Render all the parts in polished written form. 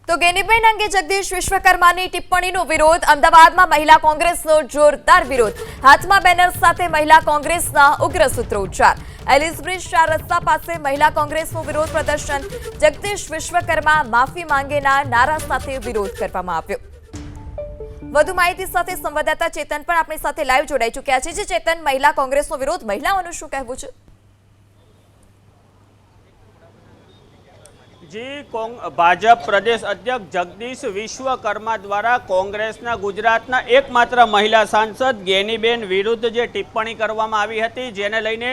તો ગેનીબેન અંગે જગદીશ વિશ્વકર્માની ટિપ્પણીનો વિરોધ અમદાવાદમાં મહિલા કોંગ્રેસનો જોરદાર વિરોધ હાથમાં બેનર્સ સાથે મહિલા કોંગ્રેસના ઉગ્ર સૂત્રોચ્ચાર એલિસબ્રિજ 4 રસ્તા પાસે મહિલા કોંગ્રેસનું વિરોધ પ્રદર્શન જગદીશ વિશ્વકર્મા માફી માંગેના નારા સાથે વિરોધ કરવામાં આવ્યો। વધુ માહિતી સાથે સંવાદદાતા ચેતન પણ આપણી સાથે લાઈવ જોડાઈ ચૂક્યા છે। જે ચેતન, મહિલા કોંગ્રેસનો વિરોધ, મહિલાઓનું શું કહેવું છે? जी भाजप प्रदेश अध्यक्ष जगदीश विश्वकर्मा द्वारा कांग्रेसना गुजरातना एकमात्र महिला सांसद गेनीबेन विरुद्ध जे टिप्पणी करवामां आवी हती, जेने लईने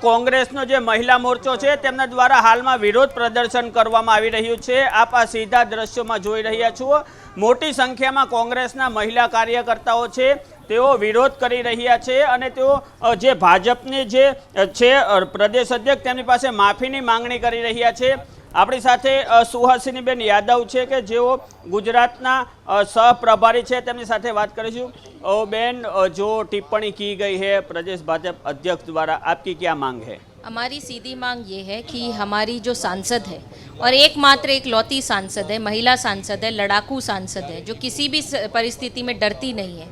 कांग्रेसनो जे महिला मोर्चो छे तेमना द्वारा हालमां विरोध प्रदर्शन करवामां आवी रह्युं छे। आप आ सीधा दृश्योमां जोई रह्या छो। मोटी संख्यामां कांग्रेसना महिला कार्यकर्ताओ छे तेओ विरोध करी रह्या छे अने तेओ जे भाजपनी जे छे प्रदेश अध्यक्ष तेमनी पासे माफीनी मांगणी करी रह्या छे। अपनी साथे सुहासिनीबेन यादव है कि जो गुजरातना सहप्रभारी है तेमनी साथे बात करीशुं। बेन, जो टिप्पणी की गई है प्रदेश भाजपा अध्यक्ष द्वारा, आपकी क्या मांग है? हमारी सीधी मांग ये है कि हमारी जो सांसद है और एकमात्र इकलौती सांसद है, महिला सांसद है, लड़ाकू सांसद है, जो किसी भी परिस्थिति में डरती नहीं है,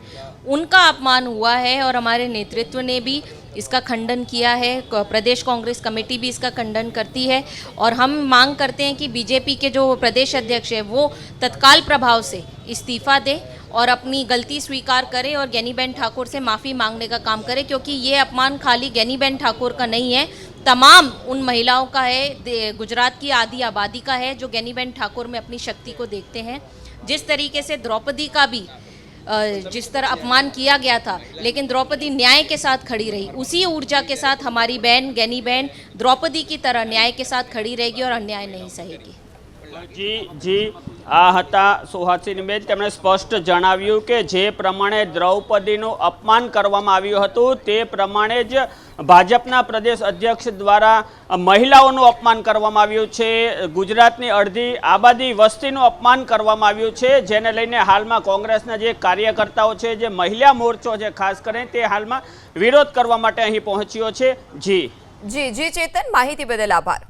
उनका अपमान हुआ है और हमारे नेतृत्व ने भी इसका खंडन किया है। प्रदेश कांग्रेस कमेटी भी इसका खंडन करती है और हम मांग करते हैं कि बीजेपी के जो प्रदेश अध्यक्ष है वो तत्काल प्रभाव से इस्तीफ़ा दे और अपनी गलती स्वीकार करे और गेनीबेन ठाकुर से माफ़ी मांगने का काम करे, क्योंकि ये अपमान खाली गेनीबेन ठाकुर का नहीं है, तमाम उन महिलाओं का है, गुजरात की आधी आबादी का है जो गेनीबेन ठाकुर में अपनी शक्ति को देखते हैं। जिस तरीके से द्रौपदी का भी जिस तरह अपमान किया गया था, लेकिन द्रौपदी न्याय के साथ खड़ी रही, उसी ऊर्जा के साथ हमारी बहन गेनीबेन द्रौपदी की तरह न्याय के साथ खड़ी रहेगी और अन्याय नहीं सहेगी। जी जी आ हता सुहासिनीबेन। तेमणे स्पष्ट जणाव्युं के जे प्रमाणे द्रौपदीनुं अपमान करवामां आव्युं हतुं ते प्रमाणे ज भाजपना प्रदेश अध्यक्ष द्वारा महिलाओनुं अपमान करवामां आव्युं छे। गुजरातनी अर्धी आबादी वस्तीनुं अपमान करवामां आव्युं छे, जेने लईने हालमां कांग्रेसना जे कार्यकर्ताओ छे, जे महिला मोर्चो छे खास કરીને તે હાલમાં વિરોધ કરવા માટે અહીં પહોંચ્યો છે। જી જી ચેતન, માહિતી બદલ આભાર।